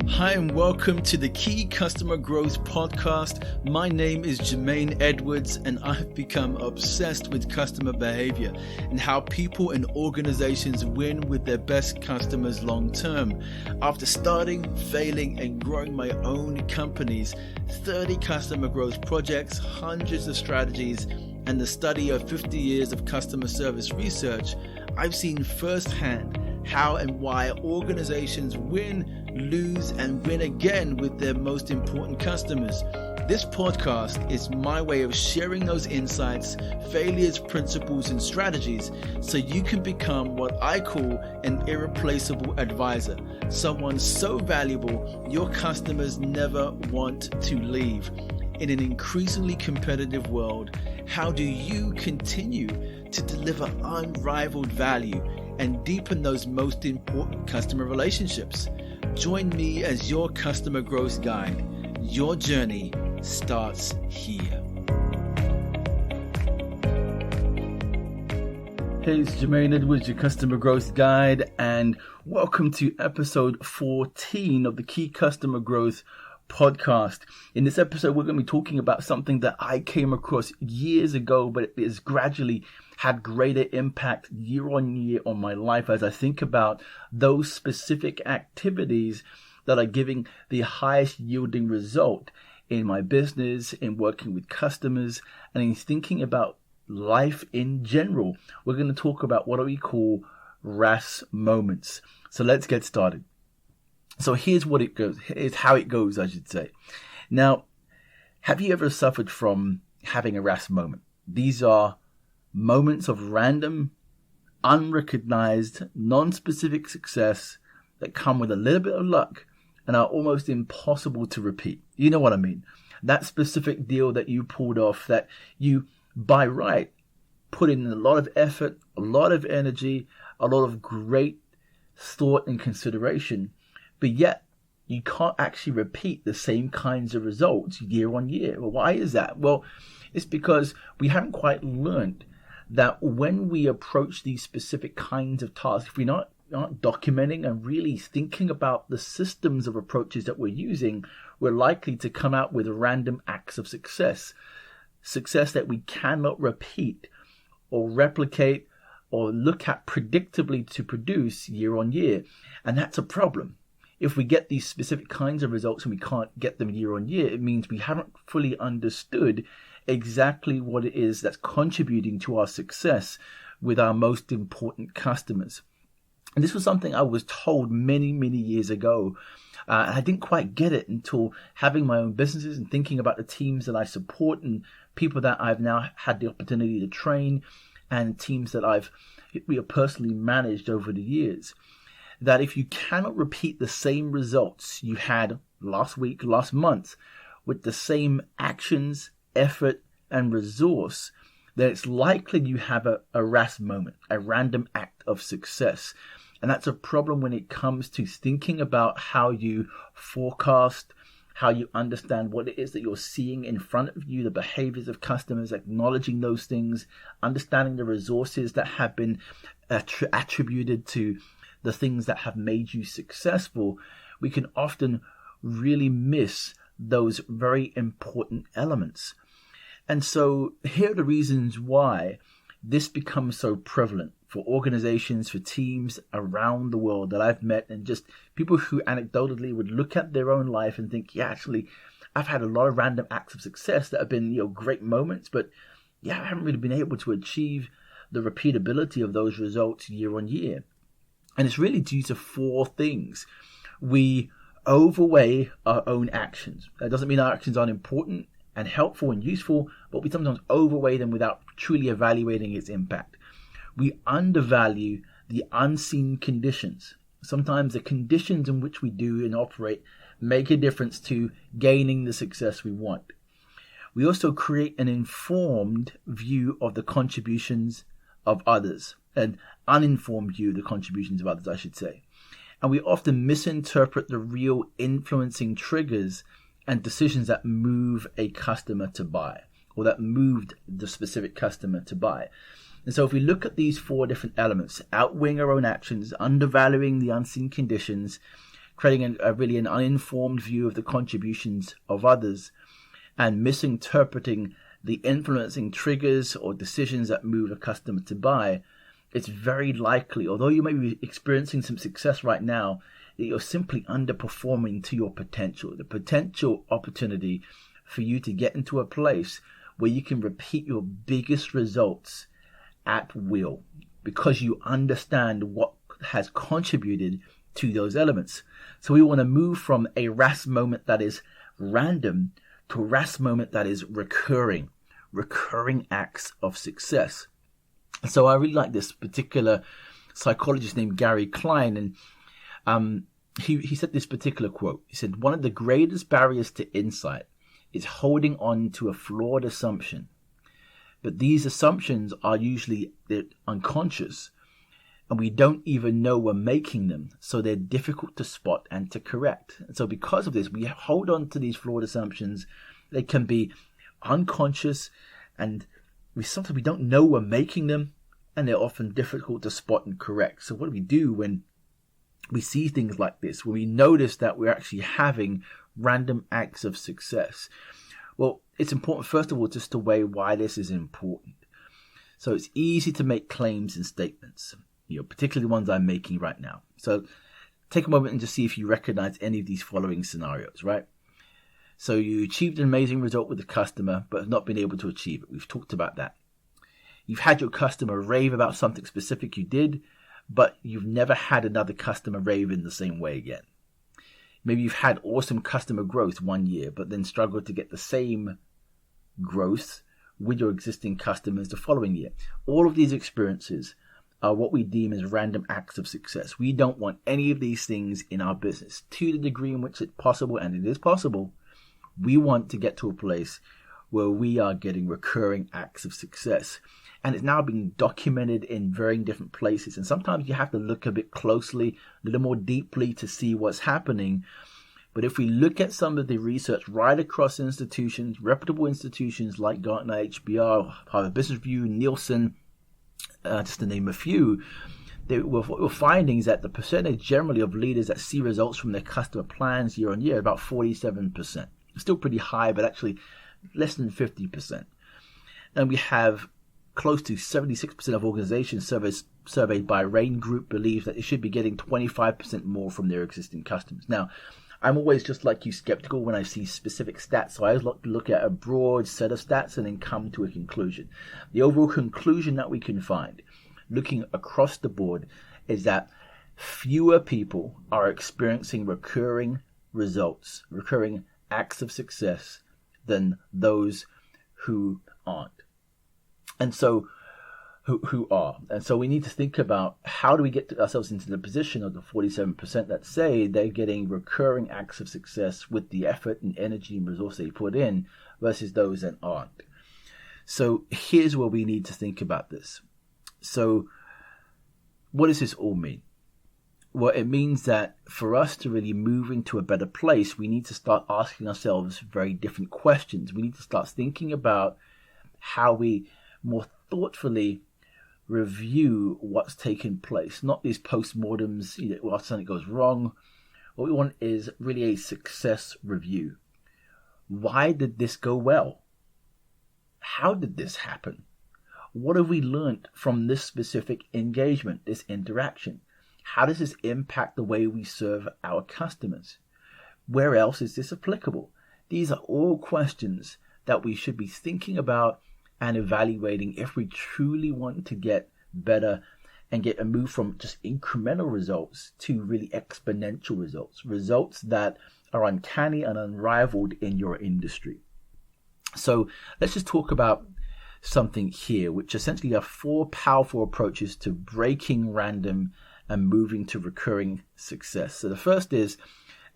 Hi and welcome to the Key Customer Growth Podcast. My name is Jermaine Edwards and I've become obsessed with customer behavior and how people and organizations win with their best customers long term. After starting, failing and growing my own companies, 30 customer growth projects, hundreds of strategies, and the study of 50 years of customer service research, I've seen firsthand how and why organizations win, lose, and win again with their most important customers. This podcast is my way of sharing those insights, failures, principles, and strategies so you can become what I call an irreplaceable advisor, someone so valuable your customers never want to leave. In an increasingly competitive world, how do you continue to deliver unrivaled value and deepen those most important customer relationships? Join me as your customer growth guide. Your journey starts here. Hey, it's Jermaine Edwards, your customer growth guide, and welcome to episode 14 of the Key Customer Growth Podcast. In this episode, we're going to be talking about something that I came across years ago, but it has gradually had greater impact year on year on my life as I think about those specific activities that are giving the highest yielding result in my business, in working with customers, and in thinking about life in general. We're going to talk about what we call RAS moments. So let's get started. So here's what it goes. Here's how it goes, I should say. Now, have you ever suffered from having a RAS moment? These are moments of random, unrecognized, non-specific success that come with a little bit of luck and are almost impossible to repeat. You know what I mean? That specific deal that you pulled off, that you, by right, put in a lot of effort, a lot of energy, a lot of great thought and consideration, but yet you can't actually repeat the same kinds of results year on year. Well, why is that? Well, it's because we haven't quite learned that when we approach these specific kinds of tasks, if we're not documenting and really thinking about the systems of approaches that we're using, we're likely to come out with random acts of success that we cannot repeat or replicate or look at predictably to produce year on year. And that's a problem. If we get these specific kinds of results and we can't get them year on year, it means we haven't fully understood exactly what it is that's contributing to our success with our most important customers. And this was something I was told many, many years ago. And I didn't quite get it until having my own businesses and thinking about the teams that I support and people that I've now had the opportunity to train and teams that we have personally managed over the years. That if you cannot repeat the same results you had last week, last month, with the same actions, effort, and resource, then it's likely you have a RAS moment, a random act of success. And that's a problem when it comes to thinking about how you forecast, how you understand what it is that you're seeing in front of you, the behaviors of customers, acknowledging those things, understanding the resources that have been attributed to the things that have made you successful. We can often really miss those very important elements. And so here are the reasons why this becomes so prevalent for organizations, for teams around the world that I've met, and just people who anecdotally would look at their own life and think, yeah, actually, I've had a lot of random acts of success that have been, great moments, but yeah, I haven't really been able to achieve the repeatability of those results year on year. And it's really due to four things. We overweigh our own actions. That doesn't mean our actions aren't important and helpful and useful, but we sometimes overweigh them without truly evaluating its impact. We undervalue the unseen conditions. Sometimes the conditions in which we do and operate make a difference to gaining the success we want. We also create an informed view of the contributions of others, an uninformed view of the contributions of others, I should say. And we often misinterpret the real influencing triggers and decisions that move a customer to buy, or that moved the specific customer to buy. And so if we look at these four different elements, outweighing our own actions, undervaluing the unseen conditions, creating a really an uninformed view of the contributions of others, and misinterpreting the influencing triggers or decisions that move a customer to buy, it's very likely, although you may be experiencing some success right now, that you're simply underperforming to your potential. The potential opportunity for you to get into a place where you can repeat your biggest results at will, because you understand what has contributed to those elements. So we want to move from a RAS moment that is random to a RAS moment that is recurring acts of success. So I really like this particular psychologist named Gary Klein, and he said this particular quote. He said, "One of the greatest barriers to insight is holding on to a flawed assumption. But these assumptions are usually unconscious, and we don't even know we're making them, so they're difficult to spot and to correct. And so because of this, we hold on to these flawed assumptions. They can be unconscious, and sometimes we don't know we're making them, and they're often difficult to spot and correct. So what do we do when we see things like this, when we notice that we're actually having random acts of success? Well, it's important, first of all, just to weigh why this is important. So it's easy to make claims and statements, particularly the ones I'm making right now. So take a moment and just see if you recognize any of these following scenarios, right? So you achieved an amazing result with the customer, but have not been able to achieve it. We've talked about that. You've had your customer rave about something specific you did, but you've never had another customer rave in the same way again. Maybe you've had awesome customer growth one year, but then struggled to get the same growth with your existing customers the following year. All of these experiences are what we deem as random acts of success. We don't want any of these things in our business. To the degree in which it's possible, and it is possible, we want to get to a place where we are getting recurring acts of success. And it's now being documented in varying different places. And sometimes you have to look a bit closely, a little more deeply to see what's happening. But if we look at some of the research right across institutions, reputable institutions like Gartner, HBR, Harvard Business Review, Nielsen, just to name a few, what we're finding is that the percentage generally of leaders that see results from their customer plans year on year, about 47%. Still pretty high, but actually less than 50%. And we have close to 76% of organizations surveyed by RAIN Group believe that they should be getting 25% more from their existing customers. Now, I'm always just like you skeptical when I see specific stats, so I always like to look at a broad set of stats and then come to a conclusion. The overall conclusion that we can find, looking across the board, is that fewer people are experiencing recurring results, recurring acts of success than those who aren't. And so, who are. And so we need to think about how do we get ourselves into the position of the 47% that say they're getting recurring acts of success with the effort and energy and resource they put in versus those that aren't. So here's where we need to think about this. So what does this all mean? Well, it means that for us to really move into a better place, we need to start asking ourselves very different questions. We need to start thinking about how we more thoughtfully review what's taken place, not these postmortems, while something goes wrong. What we want is really a success review. Why did this go well? How did this happen? What have we learned from this specific engagement, this interaction? How does this impact the way we serve our customers? Where else is this applicable? These are all questions that we should be thinking about and evaluating if we truly want to get better and get a move from just incremental results to really exponential results that are uncanny and unrivaled in your industry. So let's just talk about something here, which essentially are 4 powerful approaches to breaking random and moving to recurring success. So the first is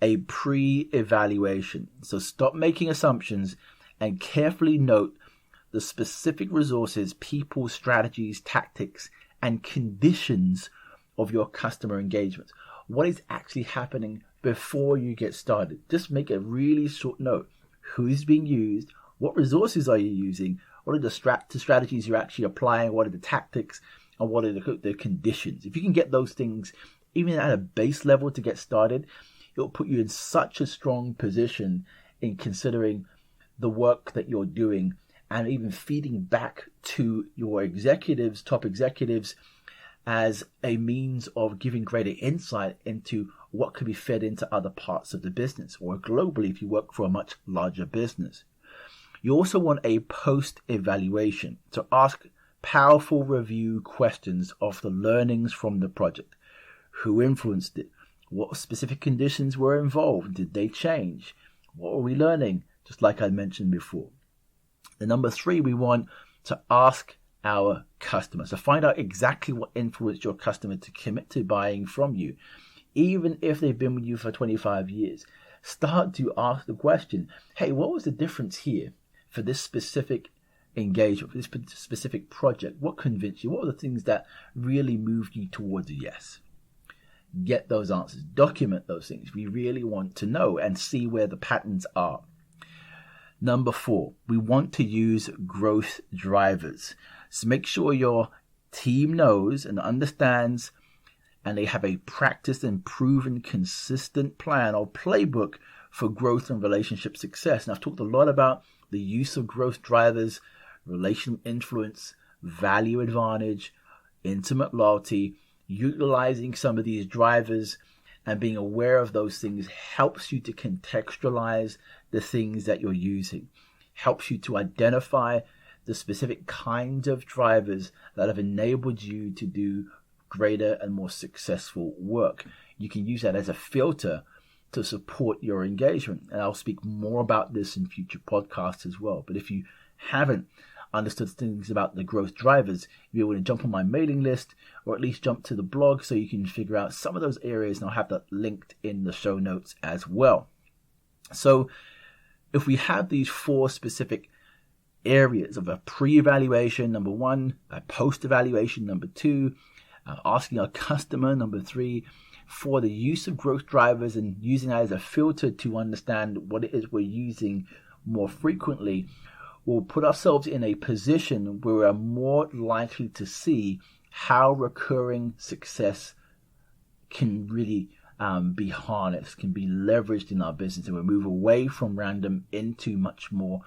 a pre-evaluation. So stop making assumptions and carefully note the specific resources, people, strategies, tactics, and conditions of your customer engagement. What is actually happening before you get started? Just make a really short note. Who is being used? What resources are you using? What are the strategies you're actually applying? What are the tactics? And what are the conditions? If you can get those things, even at a base level to get started, it'll put you in such a strong position in considering the work that you're doing and even feeding back to your executives, top executives, as a means of giving greater insight into what could be fed into other parts of the business, or globally if you work for a much larger business. You also want a post-evaluation to ask powerful review questions of the learnings from the project. Who influenced it? What specific conditions were involved? Did they change? What were we learning? Just like I mentioned before. The number 3, we want to ask our customer. So find out exactly what influenced your customer to commit to buying from you. Even if they've been with you for 25 years, start to ask the question, hey, what was the difference here for this specific engagement, for this specific project? What convinced you? What were the things that really moved you towards a yes? Get those answers. Document those things. We really want to know and see where the patterns are. Number 4, we want to use growth drivers. So make sure your team knows and understands, and they have a practiced and proven consistent plan or playbook for growth and relationship success. And I've talked a lot about the use of growth drivers, relational influence, value advantage, intimate loyalty. Utilizing some of these drivers and being aware of those things helps you to contextualize the things that you're using, helps you to identify the specific kinds of drivers that have enabled you to do greater and more successful work. You can use that as a filter to support your engagement. And I'll speak more about this in future podcasts as well. But if you haven't understood things about the growth drivers, you'll be able to jump on my mailing list or at least jump to the blog so you can figure out some of those areas, and I'll have that linked in the show notes as well. So if we have these 4 specific areas of a pre-evaluation, number 1, a post-evaluation, number 2, asking our customer, number 3, for the use of growth drivers and using that as a filter to understand what it is we're using more frequently, we'll put ourselves in a position where we're more likely to see how recurring success can really be harnessed, can be leveraged in our business, and we move away from random into much more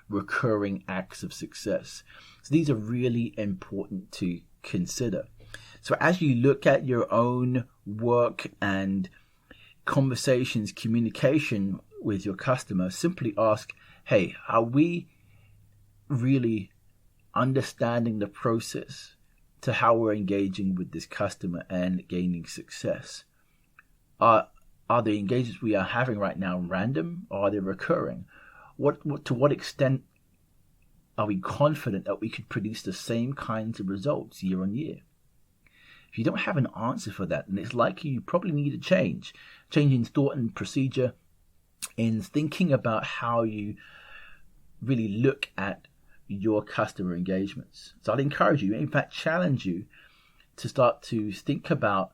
recurring acts of success. So these are really important to consider. So as you look at your own work and conversations, communication with your customer, simply ask, hey, are we really understanding the process to how we're engaging with this customer and gaining success? Are the engagements we are having right now random, or are they recurring? To what extent are we confident that we could produce the same kinds of results year on year? If you don't have an answer for that, then it's likely you probably need a change in thought and procedure, in thinking about how you really look at your customer engagements. So I'd encourage you, in fact challenge you, to start to think about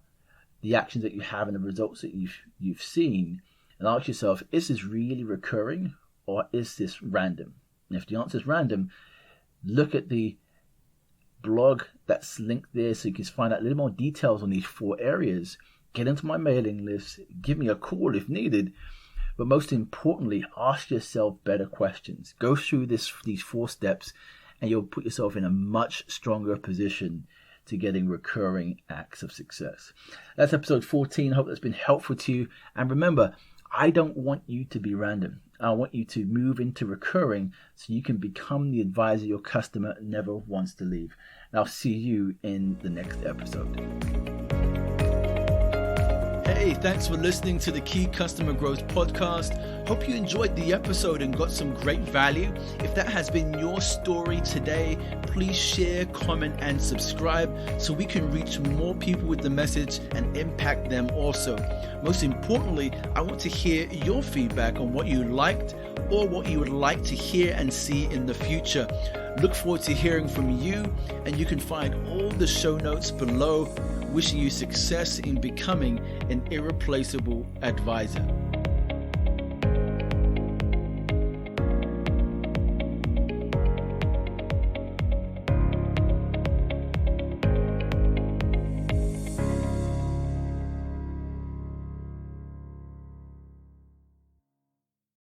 the actions that you have and the results that you've seen, and ask yourself, is this really recurring or is this random? And if the answer is random, look at the blog that's linked there so you can find out a little more details on these 4 areas. Get into my mailing list, give me a call if needed, but most importantly, ask yourself better questions. Go through these 4 steps and you'll put yourself in a much stronger position to getting recurring acts of success. That's episode 14. I hope that's been helpful to you. And remember, I don't want you to be random. I want you to move into recurring so you can become the advisor your customer never wants to leave. And I'll see you in the next episode. Hey, thanks for listening to the Key Customer Growth Podcast. Hope you enjoyed the episode and got some great value. If that has been your story today, please share, comment, and subscribe so we can reach more people with the message and impact them also. Most importantly, I want to hear your feedback on what you liked or what you would like to hear and see in the future. Look forward to hearing from you, and you can find all the show notes below. Wishing you success in becoming an irreplaceable advisor.